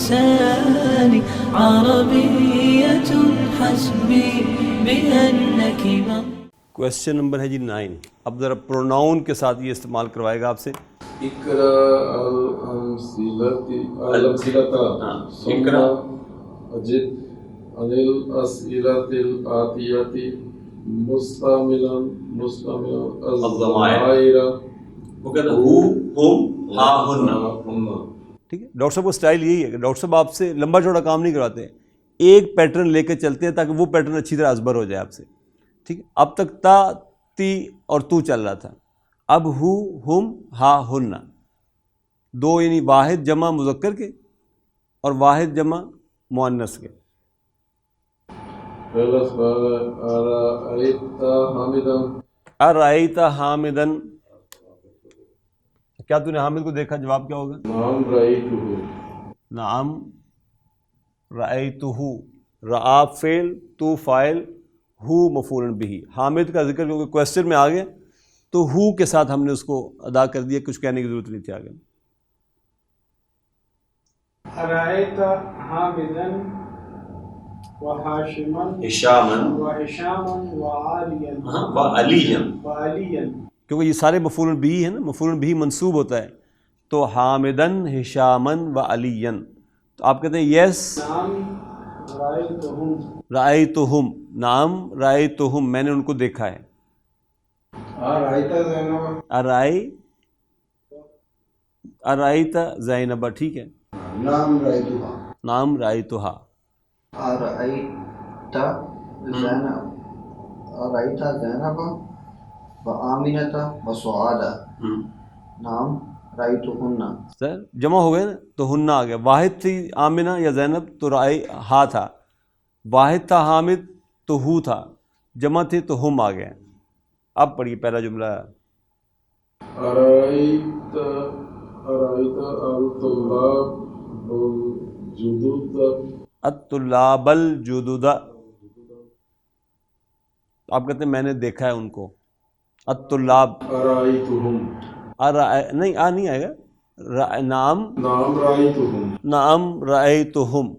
لساني عربية حسبي بأنك question number ہے جی 9. اب ذرا پروناؤن کے ساتھ یہ استعمال کروائے گا آپ سے. اقرا اقرا اجد عن الاسئلة الآتية مستعملا الضمائر. وہ کہتا ہے ہو ہم ہا ہن. ٹھیک ہے، ڈاکٹر صاحب کو اسٹائل یہی ہے کہ ڈاکٹر صاحب آپ سے لمبا چوڑا کام نہیں کرواتے، ایک پیٹرن لے کے چلتے ہیں تاکہ وہ پیٹرن اچھی طرح ازبر ہو جائے آپ سے. ٹھیک ہے، اب تک تا تی اور تو چل رہا تھا، اب ہو ہم ہا ہن، دو یعنی واحد جمع مذکر کے اور واحد جمع مؤنث کے. ارأیت حامدن، کیا تو نے حامد کو دیکھا؟ جواب کیا ہوگا؟ نعم رأیتہ. نعم رأیتہ، رآ فعل، تو فاعل، ہو مفعول بہ. حامد کا ذکر کیونکہ کویسچن میں آ گیا تو ہو کے ساتھ ہم نے اس کو ادا کر دیا، کچھ کہنے کی ضرورت نہیں تھی آگے. رأیت حامدا وحاشما ہشاما وہشاما وعلیا وعلیا، کیونکہ یہ سارے مفعول بہ ہیں نا، مفعول بہ منصوب ہوتا ہے تو حامدن ہشامن و علین. تو آپ کہتے ہیں یس نعم رأیتہم، رأیتہم، نعم رأیتہم، میں نے ان کو دیکھا ہے. رأیت زینب، ارأیت زینب، ٹھیک ہے. نعم رأیتہا. نعم رأیتہا. رأیت زینب، رأیت زینب وآمنۃ وسعادہ. نعم رأیتہن. سر جمع ہو گئے نا تو ہن آ گیا. واحد تھی آمنہ یا زینب تو رأی ہا تھا، واحد تھا حامد تو ہو تھا، جمع تھے تو ہم آ گئے. اب پڑھیے پہلا جملہ. ارأیت الطلاب الجدد. الطلاب الجدد، آپ کہتے ہیں میں نے دیکھا ہے ان کو. الطلاب ارأیتہم، نہیں نہیں آئے گا. نعم نعم رأیتہم. نعم رأیتہم،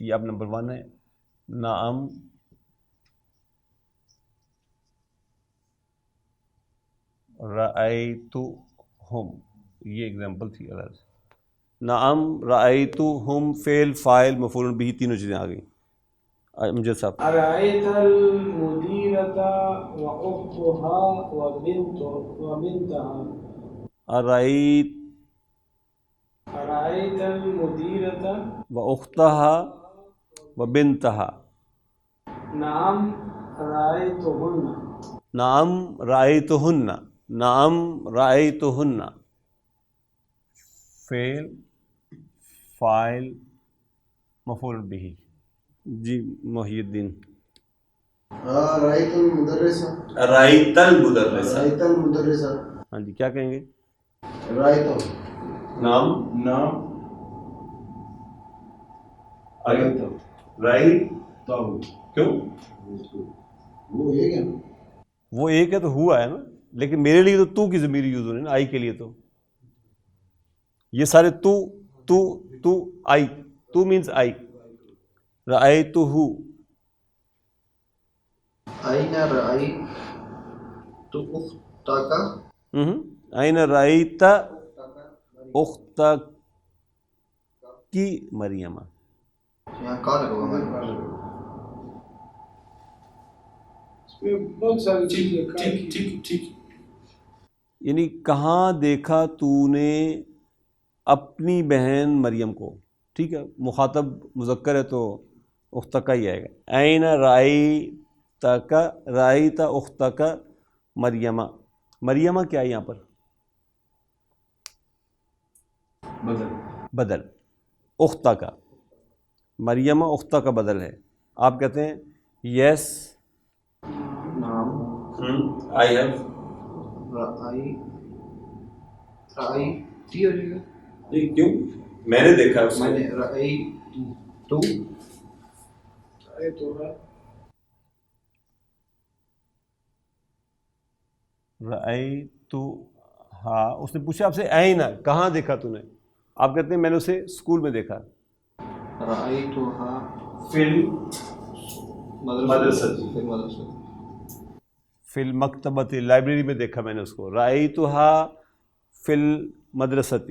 یہ اب نمبر 1 ہے. نعم رأیتہم، یہ اگزامپل تھی. نعم رأیتہم فعل فاعل مفعول بہ تینوں چیزیں آ گئیں. مجھے صاحب رأیت المدیرۃ واختہا وبنتہا. رأیت المدیرۃ واختہا وبنتہا. نعم رأیتہن. نعم رأیتہن، نعم رأیتہن فعل فاعل مفعول بہ. جی محی الدین. رأیت المدرس. رأیت المدرس. رأیت المدرس. ہاں جی کیا کہیں گے؟ رأیتہ. نام نعم رأیتہ. رأیتہ کیوں؟ وہ ایک ہے نا، وہ ایک ہے تو ہوا ہے نا، لیکن میرے لیے تو کی ضمیر یوز ہو رہی ہے نا، آئی کے لیے. تو یہ سارے تو آئی، تو مینز آئی. رأیتہ، أين رأيت أختك؟ أين رأيت أختك مریم. یہاں کال ہوگا ہمارے پاس. اس میں بہت ساری چیزیں ٹھیک. یعنی کہاں دیکھا تو نے اپنی بہن مریم کو. ٹھیک ہے، مخاطب مذکر ہے تو اختک ہی آئے گا. أين رأیت اختک مریم. مریم کیا ہے یہاں پر؟ بدل. اختہ کا، مریم اختہ کا بدل ہے. آپ کہتے ہیں یس آئی ہیو. کیوں؟ میں نے دیکھا اس میں نے تو ہاں، اس نے پوچھا آپ سے این کہاں دیکھا تو نے؟ آپ کہتے ہیں میں نے اسے اسکول میں دیکھا. رأيتها فل مدرسة في المدرسة فی المکتبۃ لائبریری میں دیکھا میں نے اس کو. رأیتها فی المدرسۃ.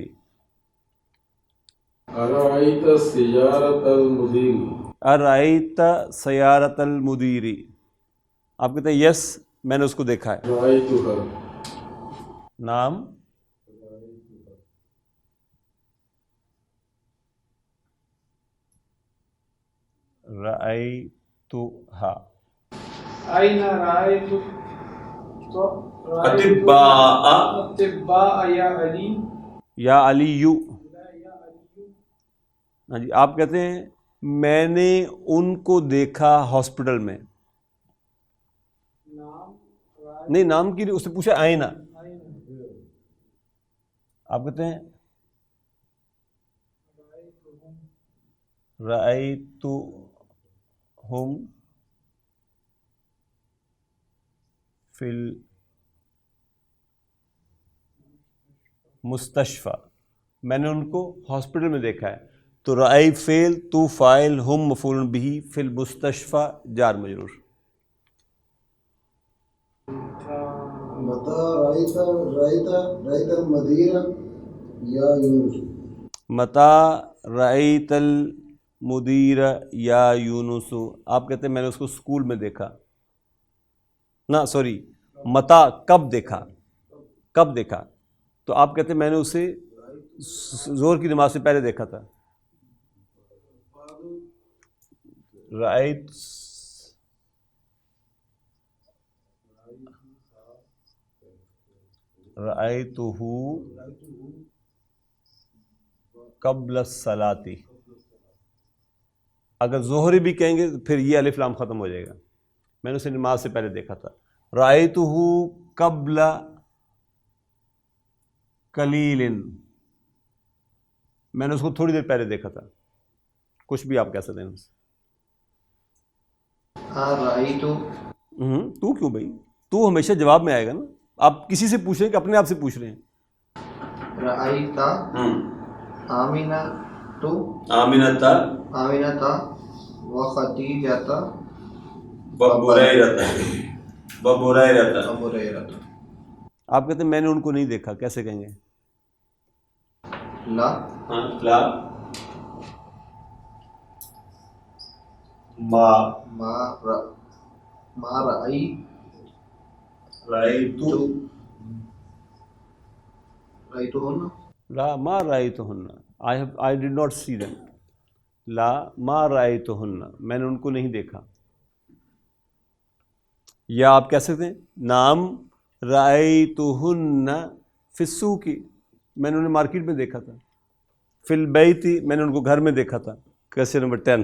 أرأيت سيارة المدير؟ ارأیت سیارۃ المدیر. آپ کہتے ہیں یس میں نے اس کو دیکھا ہے. رأيتها. نام رأیتها. أين رأيت أطباء. أطباء يا علي. یا علیو. ہاں جی آپ کہتے ہیں میں نے ان کو دیکھا ہاسپٹل میں. نہیں نام کی اس سے پوچھا آئینہ. آپ کہتے ہیں رأیتہم فی المستشفى. میں نے ان کو ہاسپٹل میں دیکھا ہے. تو رأی فعل، تو فاعل، ہم مفعول بہ، فی المستشفى جار مجرور. متى رأيت المدير يا يونس؟ متى رأیت المدیر یا یونس. آپ کہتے ہیں میں نے اس کو اسکول میں دیکھا. نہ سوری متا کب دیکھا. کب دیکھا تو آپ کہتے ہیں میں نے اسے زور کی نماز سے پہلے دیکھا تھا. رأیتہ قبل الصلاۃ. اگر ظہری بھی کہیں گے پھر یہ الف لام ختم ہو جائے گا. میں نے اسے نماز سے پہلے دیکھا تھا. رأیتہ قبل قلیل. میں نے اس کو تھوڑی دیر پہلے دیکھا تھا. کچھ بھی آپ کہہ سکتے ہیں. رأيت تو کیوں بھائی؟ تو ہمیشہ جواب میں آئے گا نا. آپ کسی سے پوچھ رہے ہیں کہ اپنے آپ سے پوچھ رہے ہیں؟ رأيت آمنة آمنة وخديجة وبريرة. وبريرة. آپ کہتے ہیں میں نے ان کو نہیں دیکھا. کیسے کہیں گے؟ لا ما رأيتهن. لا ما رأيتهن. I did not see them. لا ما رأيتهن. میں نے ان کو نہیں دیکھا. یا آپ کہہ سکتے ہیں نام رأيتهن فی السوق. میں نے انہیں مارکیٹ میں دیکھا تھا. فی البیت میں نے ان کو گھر میں دیکھا تھا. کیسے نمبر 10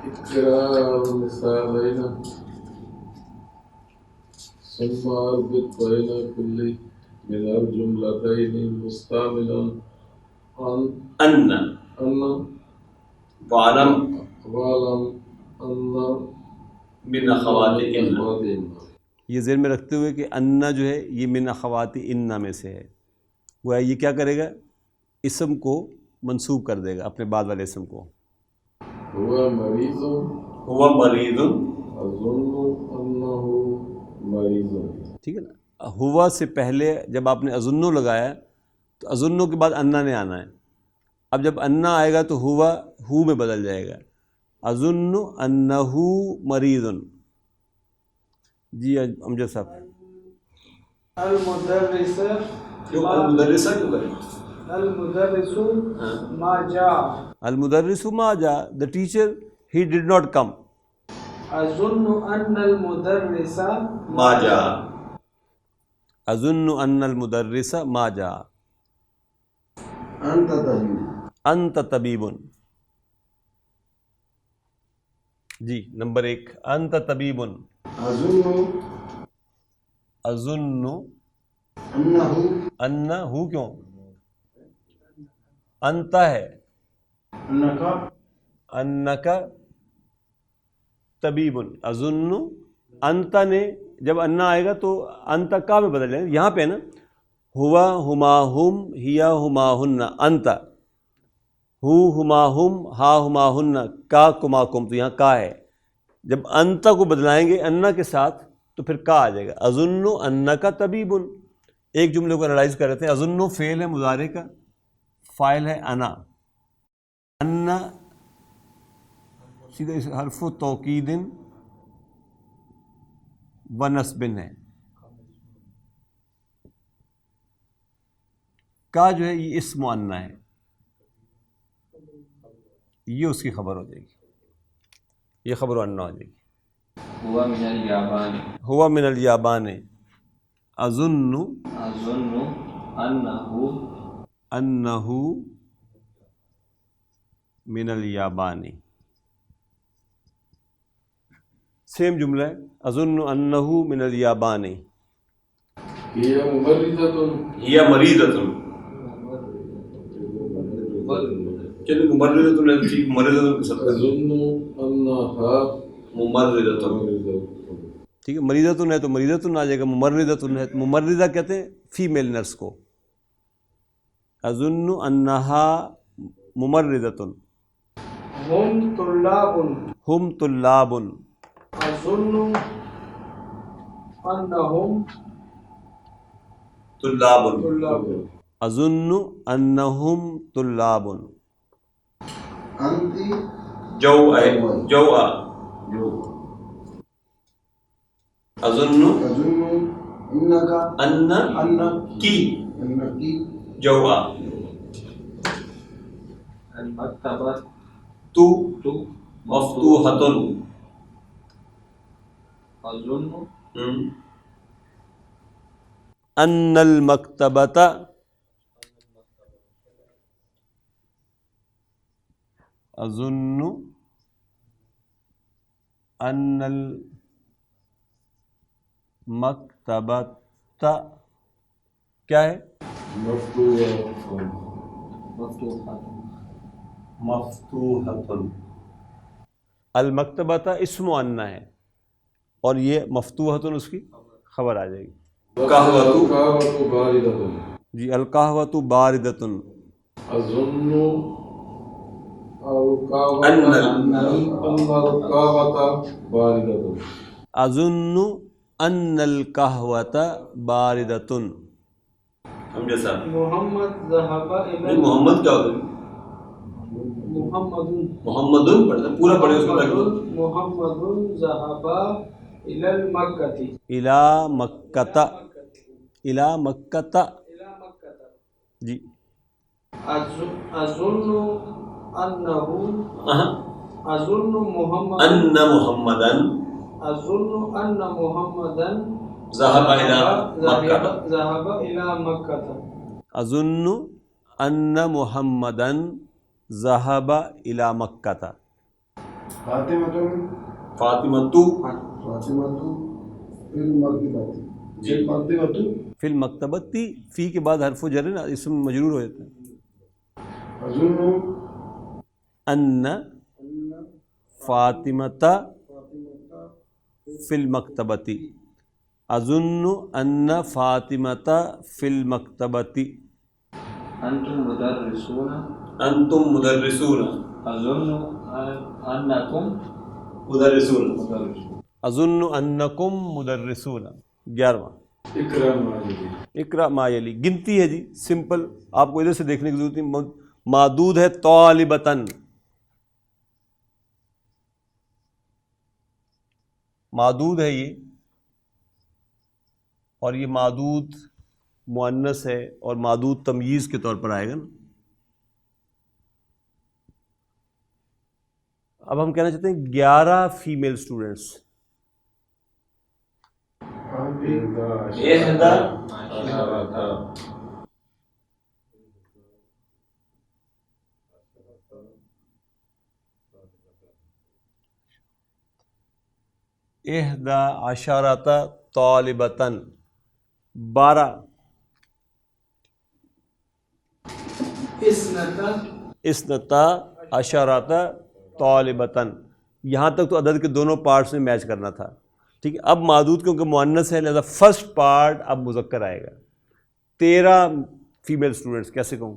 اقرار مثالين ثم اربط بين كل من الجملتين مستعملا ان وعلم أن من اخوات ان. أخواتهن. یہ ذہن میں رکھتے ہوئے کہ انا جو ہے یہ من اخوات انا میں سے ہے. وہ یہ کیا کرے گا؟ اسم کو منسوب کر دے گا اپنے بعد والے اسم کو. هو مريض مریض. أظن أنه مريض. ٹھیک ہے نا. ہوا سے پہلے جب آپ نے اظنو لگایا تو اظنو کے بعد انا نے آنا ہے. اب جب انا آئے گا تو ہوا ہو میں بدل جائے گا. اظن انہ مریض. جی امجد صاحب. المدرس ما جاء. المدرس ما جاء. The teacher he did not come. أظن أن المدرس ما جاء. اظن ان المدرس ما جاء. أنت طبيب. انت طبیب. جی نمبر 1 انت طبیب. أظن اظن أنه ان ہو کیوں؟ انت ہے. انک طبیب. اظن انت نے جب انا آئے گا تو انت کا میں بدل جائے گا. یہاں پہ ہے نا ہوا ہما ہم ہیا ہما ہن. انت ہو ہما ہم ہا ہما ہن کا کما کم، تو یہاں کا ہے. جب انتا کو بدلائیں گے انا کے ساتھ تو پھر کا آ جائے گا. اظن انک طبیب. ایک جملے کو انالائز کر رہے تھے. اظن فعل ہے مضارع کا، فاعل ہے انا. انا سیدھا حرف توکید و نصب ہے. کا جو ہے یہ اسم انا ہے، یہ اس کی خبر ہو جائے گی، یہ خبر انا ہو جائے گی. ہوا من الیابان، ہوا من الیابان. اظن اظن انہ من الیابان. سیم جملہ ہے. اظن انہ من الیابان. هي ممرضة ہی مریضۃ. چلیے ممرضۃ ہے ٹھیک، ممرضۃ کے ساتھ أظن أنها ممرضۃ. ممرضة. ٹھیک ہے، مریضۃ ہے تو مریضۃ آ جائے گا. ممرضۃ ہے، ممرضہ کہتے ہیں فیمیل نرس کو. اظن انہا ممرضۃ. هم طلاب. ہم طلاب. أظن أنهم طلاب. طلاب. اظن انہم طلاب. انتی جو ہے جو آ. اظن تظن انک ان کی انکی جو آ. المکتبہ تو مفتوحۃ. اظن ان المکتبۃ اظن ان المکتبۃ کیا ہے؟ مفتوحۃ. المکتبۃ اسم انا ہے اور یہ مفتوحۃ اس کی خبر آ جائے گی. القهوة باردة. جی القہوۃ باردۃ. أظن القهوة أن القهوة باردة. اظن ان القہوۃ باردۃ. سمجھے صاحب؟ محمد ذهب إلى محمد کیا ہوتا ہے؟ محمد محمد پڑھتے پورا پڑھے اس کو تاکہ محمد ذهب إلى المكة. الی مکۃ. الی مکۃ. جی أظن أنه أظن محمد ان محمدا أظن أن محمدا ذهب إلى مکہ. ذهب إلى مكة. اظن ان محمدا ذهب الى مکۃ. فاطمۃ فاطمۃ فاطمۃ فی المکتبۃ. جی فی المکتبۃ. فی کے بعد حرف جر نا اسم مجرور ہو جاتا ہے. اظن ان فاطمۃ فی المکتبۃ. اظن ان فاطمۃ فی المکتبۃ. انتم مدرسون، انتم مدرسون. اظن انکم مدرسون. مدرسون. اظن انکم مدرسون. 11واں اقرا ما یلی. گنتی ہے جی، سمپل، آپ کو ادھر سے دیکھنے کی ضرورت نہیں. معدود ہے طالبتاً. معدود ہے یہ، اور یہ معدود مؤنث ہے اور معدود تمییز کے طور پر آئے گا نا. اب ہم کہنا چاہتے ہیں 11 فیمیل اسٹوڈنٹس. احدى عشرة طالبة. 12 اثنتا عشرة طالبة. یہاں تک تو عدد کے دونوں پارٹس میں میچ کرنا تھا. ٹھیک ہے، اب معدود کیونکہ مؤنث ہے لہذا فرسٹ پارٹ اب مذکر آئے گا. 13 فیمیل اسٹوڈنٹس کیسے کہوں؟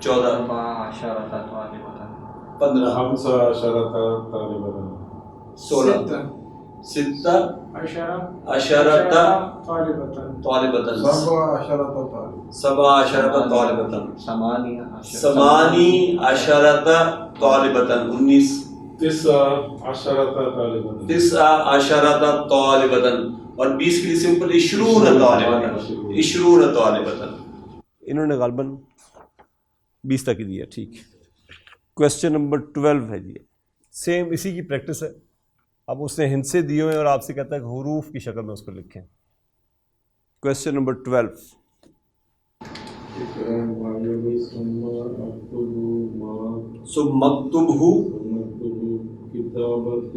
14 عشرة طالبة 15 خمسة عشرة طالبة 16 ستة عشرة عشرة طالبة طالبة سبع عشرة طالب 17 طالبة 8 عشرة 18 طالبة 19 تسعة عشرة طالبة 19 طالبة اور 20 کے لیے سمپل 20 طالبة 20 طالبة انہوں نے غالباً 20 تک ہی دیا. ٹھیک. کویسچن نمبر 12 ہے جی. سیم اسی کی پریکٹس ہے. اب اس نے ہنٹ سے دیے ہوئے اور آپ سے کہتا ہے کہ حروف کی شکل میں اس کو لکھیں. Question number 12. ثم اکتبہ كتابة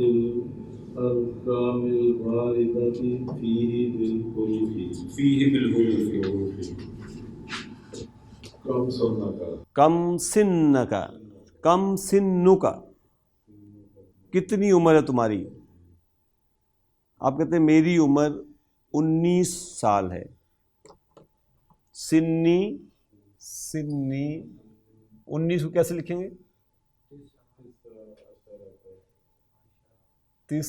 الأرقام الواردة فيه بالحروف كم سنك کم سنک کم سنک کتنی عمر ہے تمہاری؟ آپ کہتے ہیں میری عمر 19 سال ہے. سنی 19 کو کیسے لکھیں گے؟ 9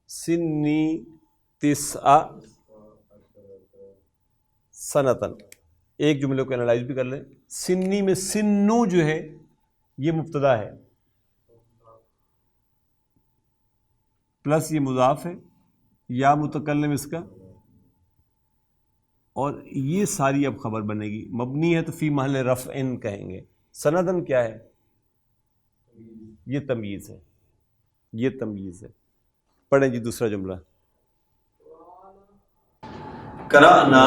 سنی 9 سنتن. ایک جملے کو انالائز بھی کر لیں. سنی میں سنو جو ہے یہ مبتدا ہے پلس یہ مضاف ہے یا متکلم اس کا، اور یہ ساری اب خبر بنے گی. مبنی ہے تو فی محل رفع کہیں گے. سندن کیا ہے؟ یہ تمییز ہے. یہ تمییز ہے. پڑھیں جی دوسرا جملہ. قرأنا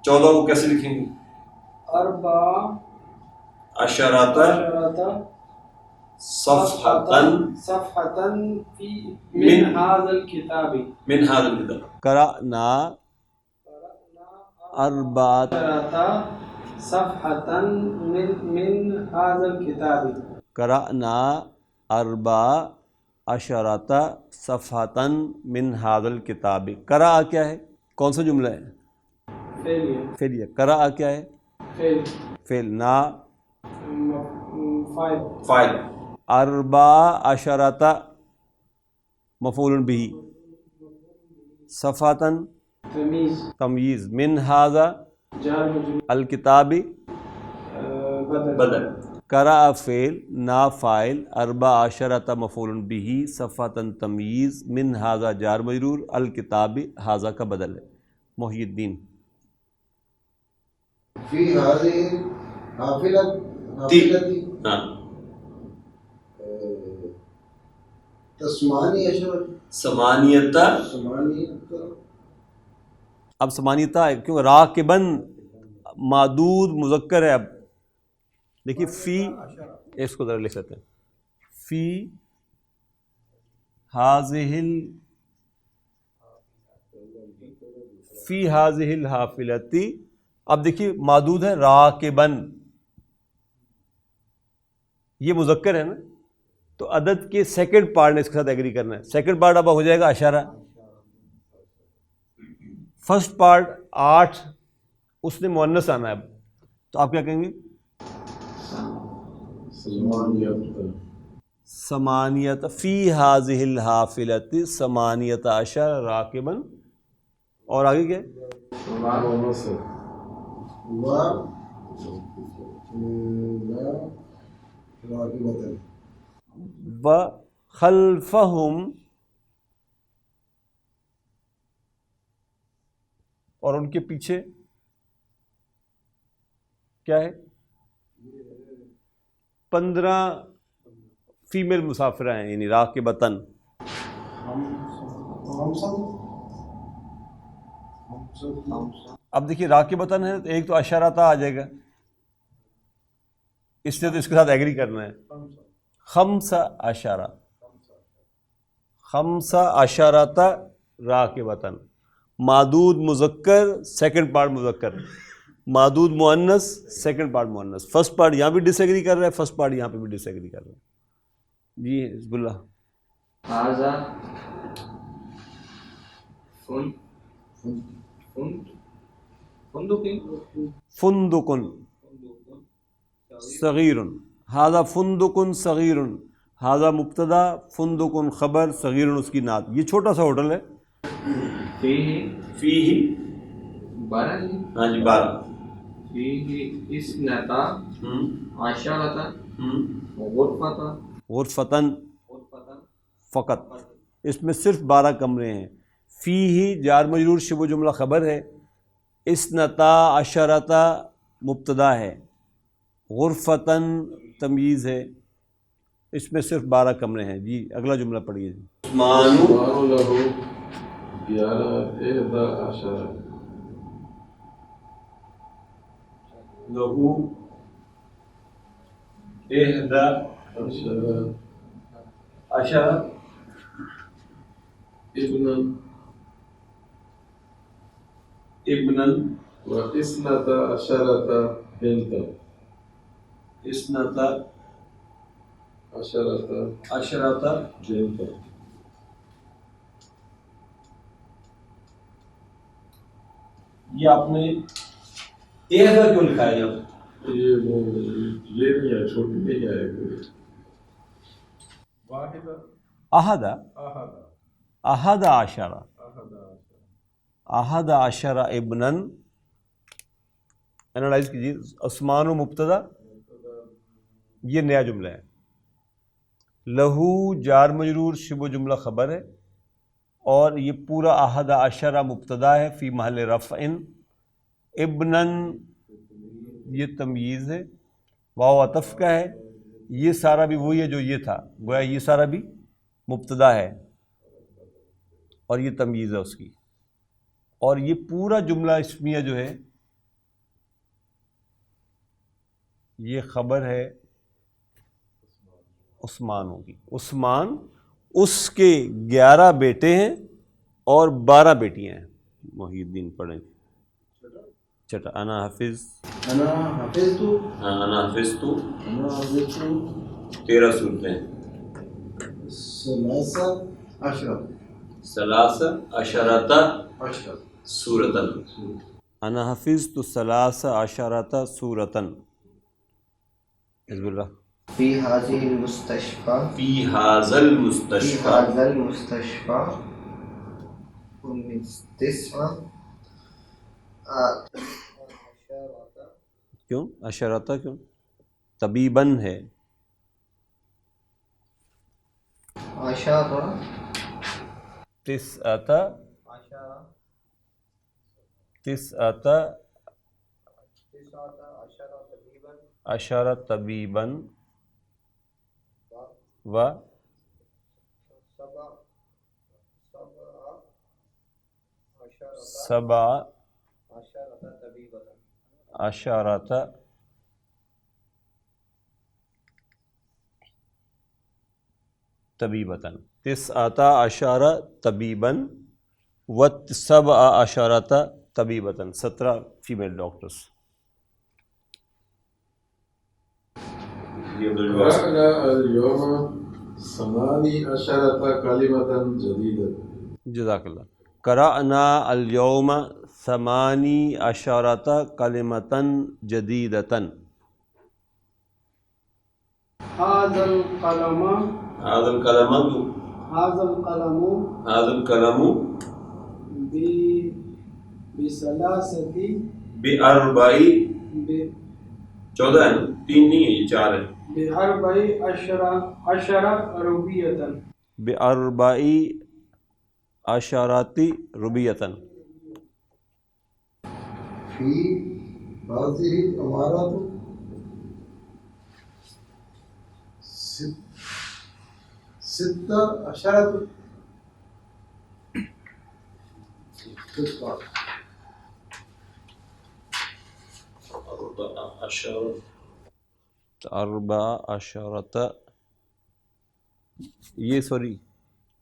14 کو کیسے لکھیں گے؟ 4 عشرة صفحة في من هذا الكتاب. من هذا الكتاب. قرأنا 4 صفحة من هذا الكتاب. قرأنا 14 صفحة من هذا الكتاب. قرأ کیا ہے؟ کون سا جملہ ہے؟ فعلیہ. قرأ کیا ہے؟ فعل. نا فاعل. 14 مفعول به. صفحة تمییز. من هذا الکتاب بدل. قرأ فعل نا فاعل 14 مفعول به صفحة تمییز من هذا جار مجرور الکتاب هذا کا بدل ہے. محی الدین. في هذه حافلة ثمانیت. اب ثمانیتا ہے کیوں؟ راکبن معدود مذکر ہے. اب دیکھیے فی، اس کو ذرا لکھ لیتے ہیں. فی هذه الحافلة. اب دیکھیے معدود ہے راکبن، یہ مذکر ہے نا، تو عدد کے سیکنڈ پارٹ نے اس کے ساتھ ایگری کرنا ہے. سیکنڈ پارٹ اب ہو جائے گا اشارہ. فرسٹ پارٹ 8 اس نے مؤنث آنا ہے. اب تو آپ کیا کہیں گے؟ ثمانیت. فی هذه الحافلة 18 راکبا. اور آگے کیا ہے؟ وخلفهم، اور ان کے پیچھے کیا ہے؟ 15 فیمیل مسافرہ ہیں، یعنی راکبتن. اب دیکھیے راکبتن ہے تو ایک تو اشارتا آ جائے گا، اس لیے تو اس کے ساتھ ایگری کرنا ہے. 15 راکبتن. معدود مذکر سیکنڈ پارٹ مذکر، معدود مؤنث سیکنڈ پارٹ مؤنث. فرسٹ پارٹ یہاں بھی ڈس ایگری کر رہا ہے، فرسٹ پارٹ یہاں پہ بھی ڈس ایگری کر رہا ہے. جی حزب اللہ. هذا فندق صغیر، هذا فندق صغیر، هذا مبتدا، فندق خبر، صغیر اس کی نعت. یہ چھوٹا سا ہوٹل ہے. فيه 12 ہاں جی 12. فيه 12 غرفة غرفتن فقط، اس میں صرف 12 کمرے ہیں. فی ہی جار مجرور شبہ جملہ خبر ہے، اثنتا عشرتا مبتدا ہے، غرفتن تمییز ہے، اس میں صرف 12 کمرے ہیں. جی اگلا جملہ پڑھیے. جی عثمان له 11 لہو احدا عشر ابنا واثنتا عشرة بنتا اثنتا عشرتا بنتا. یہ آپ نے احدا کیوں لکھا ہے یہاں؟ یہ نہیں ہے، چھوٹی نہیں ہے کوئی. واحدہ احدا احدا عشرہ، احد عشرہ ابنن. انالائز کیجیے. عثمان و مبتدا، یہ نیا جملہ ہے. لہو جار مجرور شبہ جملہ خبر ہے، اور یہ پورا احد عشرہ مبتدا ہے فی محل رفع. ابنن یہ تمییز ہے، واو عطف کا ہے. یہ سارا بھی وہی ہے جو یہ تھا، گویا یہ سارا بھی مبتدا ہے اور یہ تمییز ہے اس کی. اور یہ پورا جملہ اسمیہ جو ہے یہ خبر ہے عثمان ہوگی. عثمان اس کے 11 بیٹے ہیں اور 12 بیٹیاں ہیں. محی الدین پڑھیں. چٹا انا حفظ، انا حفظت، انا حفظ تو انا حفظت 13 صورتیں. ثلاثة عشرة ثلاث عشرۃ عشرة سورتن. انا حفظت 13 عشرۃ سورتن. حزب اللہ. فی هذه المستشفى فی هذا فی المستشفى هذا المستشفى کیوں عشرۃ کیوں؟ طبیباً ہے. عشرة تسعۃ عشر طبیباً و سبع عشرۃ طبیبتاً. تسعۃ عشر طبیباً و سبع عشرۃ طبیبتاً. 17 فیمیل ڈاکٹرس. قرأنا اليوم 18 كلمة جديدة. جزاک اللہ. قرأنا اليوم 18 کلمۃ جدیدۃ. هذا القلم هذا القلم هذا القلم هذا القلم بثلاثة بأربع 14 ہے نا، 3 نہیں ہے، یہ 4 ہے. بأربع عشر ربية بأربع عشرات ربیۃ. في هذه العمارة 16 اربع عشرۃ. یہ سوری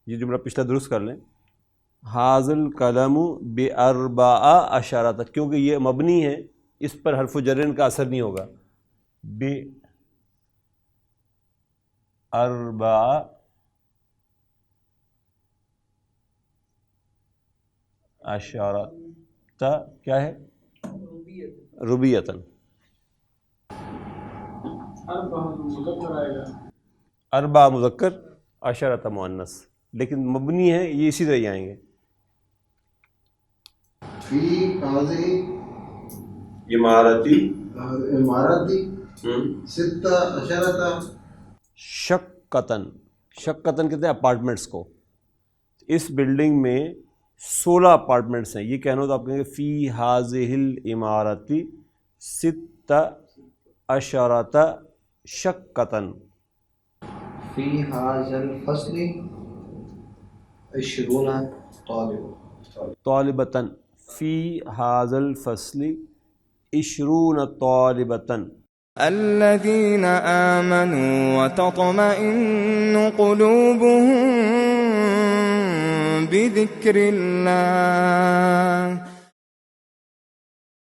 یہ جملہ پچھلا درست کر لیں. حاضل قلم باربع اشارات، کیونکہ یہ مبنی ہے اس پر حرف جرن کا اثر نہیں ہوگا. باربع اشارات کیا ہے؟ ربیتن. اربع مذکر عشرۃ مؤنث، لیکن مبنی ہے یہ اسی طرح ہی آئیں گے. فی هذه عمارتی عمارتی ستہ عشرۃ شقتن، شقتن کہتے ہیں اپارٹمنٹس کو. اس بلڈنگ میں 16 اپارٹمنٹس ہیں. یہ کہنا ہو تو آپ کہیں گے فی هذه العمارۃ ستہ عشرۃ شقتن. فی هذا الفصل 20 طالب. طالبتن فی هذا الفصل 20 طالبتن. الذين آمنوا وتطمئن قلوبهم بذكر الله